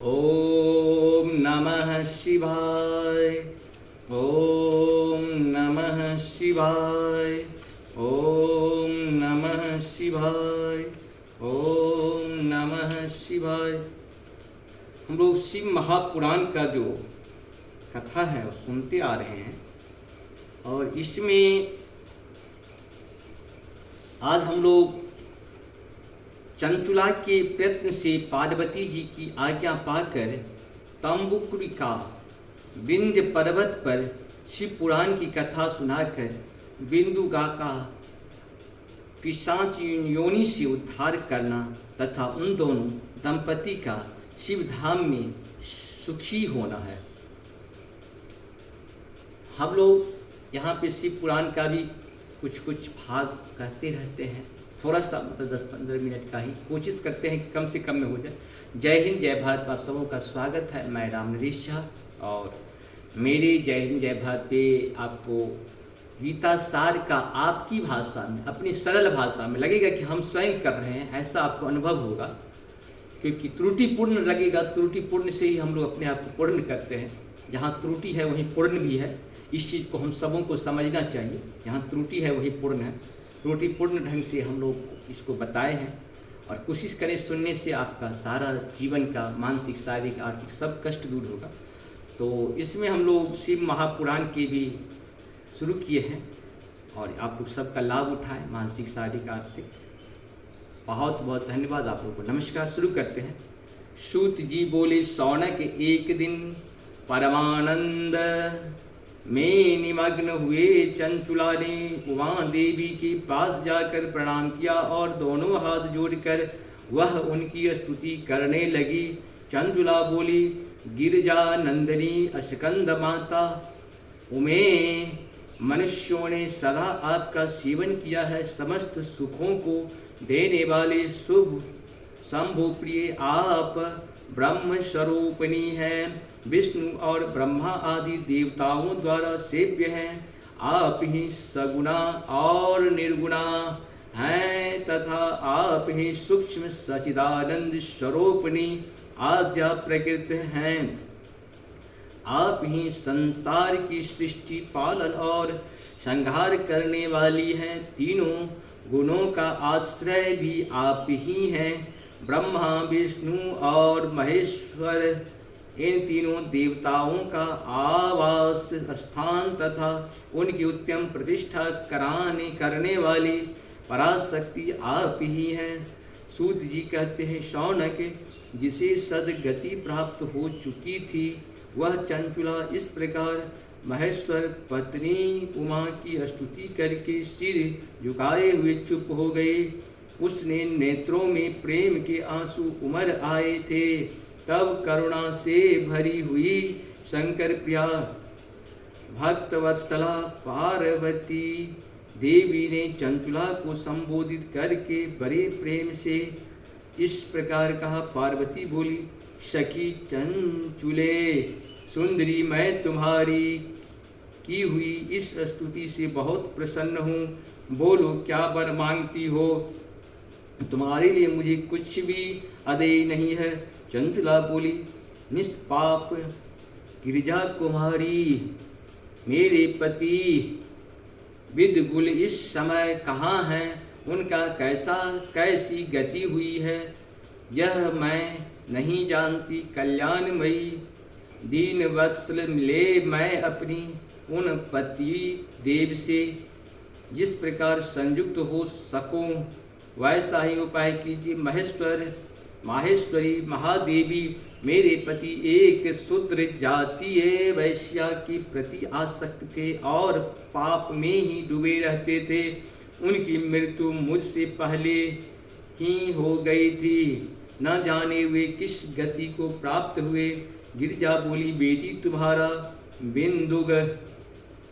ओम नमः शिवाय। ओम नमः शिवाय। ओम नमः शिवाय। ओम नमः शिवाय। हम लोग शिव महापुराण का जो कथा है वो सुनते आ रहे हैं और इसमें आज हम लोग चंचुला के प्रयत्न से पार्वती जी की आज्ञा पाकर तंबुकुरिका विंध्य पर्वत पर शिव पुराण की कथा सुनाकर बिंदुगा का पिशाच योनि से उद्धार करना तथा उन दोनों दंपति का शिव धाम में सुखी होना है। हम लोग यहाँ पे शिव पुराण का भी कुछ भाग कहते रहते हैं, थोड़ा सा मतलब 10-15 मिनट का ही कोशिश करते हैं कि कम से कम में हो जाए। जय हिंद जय भारत, आप सबों का स्वागत है। मैं राम नरेश शाह और मेरे जय हिंद जय भारत पे आपको गीता सार का आपकी भाषा में, अपनी सरल भाषा में लगेगा कि हम स्वयं कर रहे हैं, ऐसा आपको अनुभव होगा। क्योंकि त्रुटिपूर्ण लगेगा, त्रुटिपूर्ण से ही हम लोग अपने आप को पूर्ण करते हैं। जहाँ त्रुटि है वहीं पूर्ण भी है, इस चीज़ को हम सबों को समझना चाहिए। जहाँ त्रुटि है वहीं पूर्ण है, त्रुटिपूर्ण ढंग से हम लोग इसको बताए हैं और कोशिश करें सुनने से आपका सारा जीवन का मानसिक शारीरिक आर्थिक सब कष्ट दूर होगा। तो इसमें हम लोग शिव महापुराण के भी शुरू किए हैं और आप लोग सबका लाभ उठाएं, मानसिक शारीरिक आर्थिक। बहुत बहुत धन्यवाद आप लोगों को। नमस्कार, शुरू करते हैं। सूत जी बोले, शौनक एक दिन परमानंद में निमग्न हुए चंचुला ने उमा देवी के पास जाकर प्रणाम किया और दोनों हाथ जोड़कर वह उनकी स्तुति करने लगी। चंचुला बोली, गिरिजा नंदिनी अस्कंद माता, उमे मनुष्यों ने सदा आपका सेवन किया है। समस्त सुखों को देने वाले शुभ शंभु प्रिय आप ब्रह्म स्वरूपिणी हैं, विष्णु और ब्रह्मा आदि देवताओं द्वारा सेव्य हैं। आप ही सगुणा और निर्गुणा हैं तथा आप ही सूक्ष्म सच्चिदानंद स्वरूपिणी आद्या प्रकृति हैं। आप ही संसार की सृष्टि पालन और संहार करने वाली हैं। तीनों गुणों का आश्रय भी आप ही हैं। ब्रह्मा विष्णु और महेश्वर इन तीनों देवताओं का आवास स्थान तथा उनकी उत्तम प्रतिष्ठा करने वाली पराशक्ति आप ही हैं। सूत जी कहते हैं, शौनक जिसे सदगति प्राप्त हो चुकी थी वह चंचुला इस प्रकार महेश्वर पत्नी उमा की स्तुति करके सिर झुकाए हुए चुप हो गई। उसने नेत्रों में प्रेम के आंसू उमड़ आए थे। तब करुणा से भरी हुई शंकर प्रिया भक्तवत्सला पार्वती देवी ने चंचुला को संबोधित करके बड़े प्रेम से इस प्रकार कहा। पार्वती बोली, सखी चंचुले सुंदरी, मैं तुम्हारी की हुई इस स्तुति से बहुत प्रसन्न हूँ। बोलो क्या वर मांगती हो? तुम्हारे लिए मुझे कुछ भी अदेय नहीं है। चंचुला बोली, निष्पाप गिरिजा कुमारी, मेरे पति विदगुल इस समय कहाँ हैं? उनका कैसी गति हुई है यह मैं नहीं जानती। कल्याणमयी दीन वत्सल मिले मैं अपनी उन पति देव से जिस प्रकार संयुक्त हो सकूं वैसा ही उपाय कीजिए। माहेश्वरी महादेवी, मेरे पति एक शूद्र जातीय वैश्या के प्रति आसक्त थे और पाप में ही डूबे रहते थे। उनकी मृत्यु मुझसे पहले ही हो गई थी, न जाने वे किस गति को प्राप्त हुए। गिरिजा बोली, बेटी तुम्हारा बिंदुग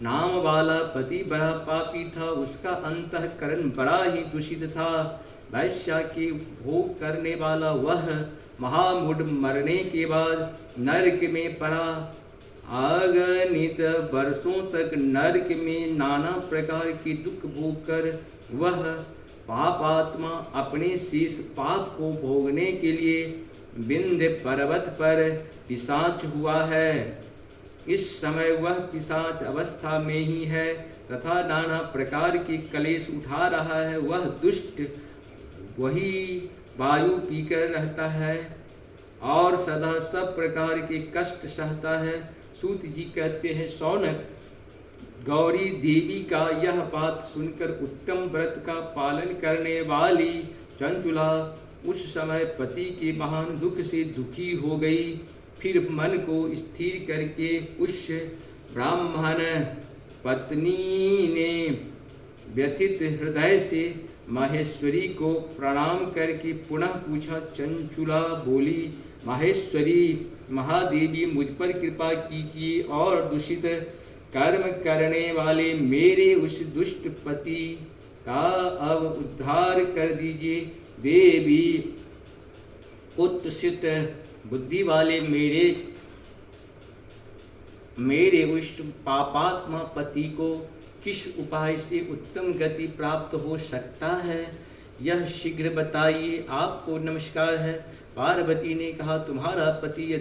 नाम वाला पति बड़ा पापी था, उसका अंतःकरण बड़ा ही दूषित था। वैश्या के भोग करने वाला वह महामूढ़ मरने के बाद नरक में पड़ा। अगणित वर्षों तक नरक में नाना प्रकार के दुख भोग कर वह पापात्मा अपने शेष पाप को भोगने के लिए विंध्य पर्वत पर पिशाच हुआ है। इस समय वह पिशाच अवस्था में ही है तथा नाना प्रकार के क्लेश उठा रहा है। वह दुष्ट वही वायु पीकर रहता है और सदा सब प्रकार के कष्ट सहता है। सूत जी कहते हैं, शौनक, गौरी देवी का यह बात सुनकर उत्तम व्रत का पालन करने वाली चंचुला उस समय पति के महान दुख से दुखी हो गई। फिर मन को स्थिर करके उस ब्राह्मण पत्नी ने व्यथित हृदय से माहेश्वरी को प्रणाम करके पुनः पूछा। चंचुला बोली, माहेश्वरी महादेवी, मुझ पर कृपा कीजिए और दूषित कर्म करने वाले मेरे उस दुष्ट पति का अब उद्धार कर दीजिए। देवी, कुत्सित बुद्धि वाले मेरे उस पापात्मा पति को किस उपाय से उत्तम गति प्राप्त हो सकता है, यह शीघ्र बताइए। आपको नमस्कार है। पार्वती ने कहा, तुम्हारा पति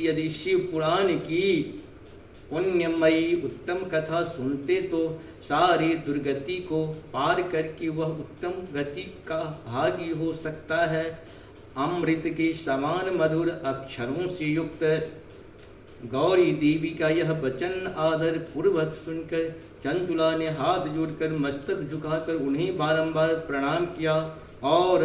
यदि शिव पुराण की पुण्यमयी उत्तम कथा सुनते तो सारी दुर्गति को पार करके वह उत्तम गति का भागी हो सकता है। अमृत के समान मधुर अक्षरों से युक्त गौरी देवी का यह वचन आदर पूर्वक सुनकर चंचुला ने हाथ जोड़कर मस्तक झुकाकर उन्हें बारंबार प्रणाम किया और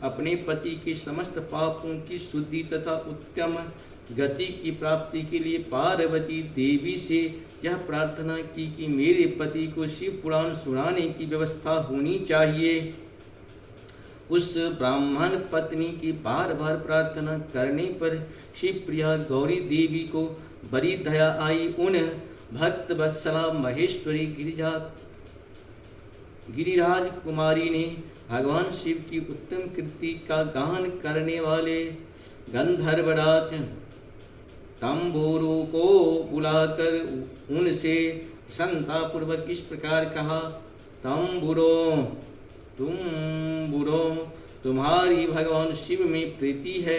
अपने पति के समस्त पापों की शुद्धि तथा उत्तम गति की प्राप्ति के लिए पार्वती देवी से यह प्रार्थना की कि मेरे पति को शिव पुराण सुनाने की व्यवस्था होनी चाहिए। उस ब्राह्मण पत्नी की बार बार प्रार्थना करने पर शिवप्रिया गौरी देवी को बड़ी दया आई। उन भक्त वत्सला महेश्वरी गिरिराज कुमारी ने भगवान शिव की उत्तम कृति का गान करने वाले गंधर्वराज तंबूरों को बुलाकर उनसे प्रसन्नतापूर्वक इस प्रकार कहा, तंबूरों, तुम्हारी भगवान शिव में प्रीति है।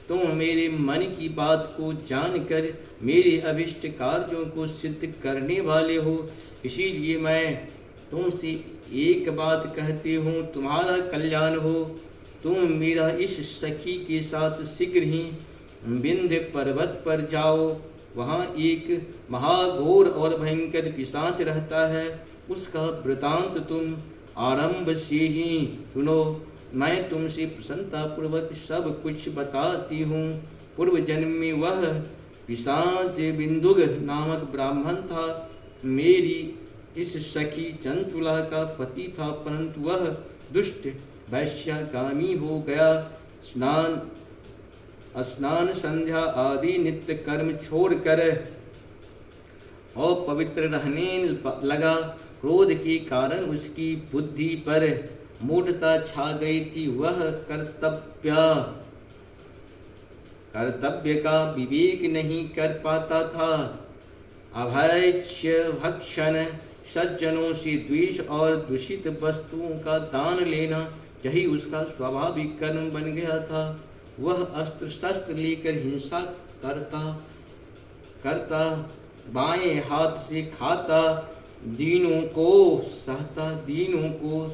तुम मेरे मन की बात को जानकर मेरे अभिष्ट कार्यों को सिद्ध करने वाले हो, इसीलिए मैं तुमसे एक बात कहती हूँ, तुम्हारा कल्याण हो। तुम मेरा इस सखी के साथ शीघ्र ही विंध्य पर्वत पर जाओ। वहाँ एक महाघोर और भयंकर पिशाच रहता है। उसका वृतांत तुम आरंभ से ही सुनो। मैं तुमसे प्रसन्नतापूर्वक सब कुछ बताती हूँ। पूर्व जन्म में वह पिशाच बिंदुग नामक ब्राह्मण था। मेरी इस सखी चंचुला का पति था, परंतु वह दुष्ट वैश्यागामी हो गया। स्नान संध्या आदि नित्य कर्म छोड़कर अपवित्र रहने लगा। क्रोध के कारण उसकी बुद्धि पर मूढ़ता छा गई थी। वह कर्तव्य का विवेक नहीं कर पाता था। अभैक्ष्य भक्षण, सज्जनों से द्वेष और दूषित वस्तुओं का दान लेना, यही उसका स्वाभाविक कर्म बन गया था। वह अस्त्र शस्त्र लेकर हिंसा करता, बाएं हाथ से खाता, दीनों को सहता, दीनों को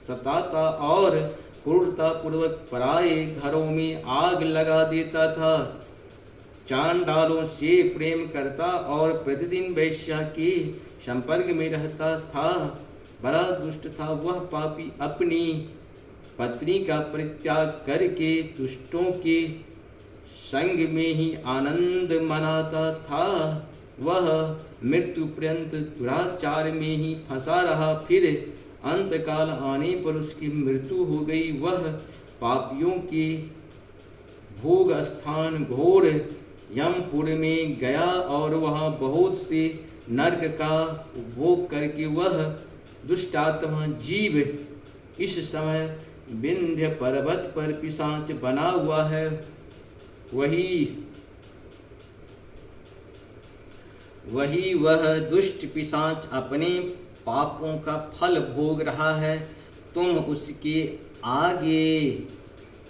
सताता और क्रूरता पूर्वक पराये घरों में आग लगा देता था। चांडालों से प्रेम करता और प्रतिदिन वैश्या के संपर्क में रहता था। बड़ा दुष्ट था वह पापी। अपनी पत्नी का परित्याग करके दुष्टों के संग में ही आनंद मनाता था। वह मृत्यु पर्यंत दुराचार में ही फंसा रहा। फिर अंतकाल आने पर उसकी मृत्यु हो गई। वह पापियों के भोग स्थान घोर यमपुर में गया और वहाँ बहुत से नरक का उपभोग करके वह दुष्टात्मा जीव इस समय विंध्य पर्वत पर पिशाच बना हुआ है। वही वह दुष्ट पिशाच अपने पापों का फल भोग रहा है। तुम उसके आगे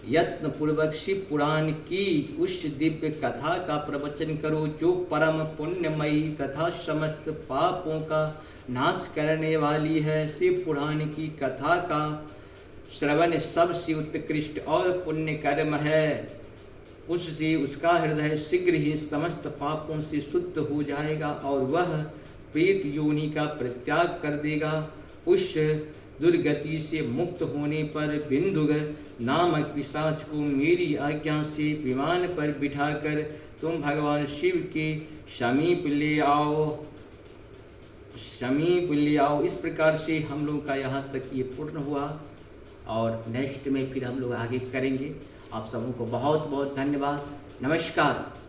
यत्न पूर्वक शिव पुराण की उस दिव्य कथा का प्रवचन करो जो परम पुण्यमयी तथा समस्त पापों का नाश करने वाली है। शिव पुराण की कथा का श्रवण सबसे उत्कृष्ट और पुण्य कर्म है। उससे उसका हृदय शीघ्र ही समस्त पापों से शुद्ध हो जाएगा और वह प्रेत योनि का परित्याग कर देगा। उस दुर्गति से मुक्त होने पर बिंदुग नामक पिशाच को मेरी आज्ञा से विमान पर बिठाकर तुम भगवान शिव के समीप ले आओ। इस प्रकार से हम लोग का यहाँ तक ये पूर्ण हुआ और नेक्स्ट में फिर हम लोग आगे करेंगे। आप सबों को बहुत बहुत धन्यवाद। नमस्कार।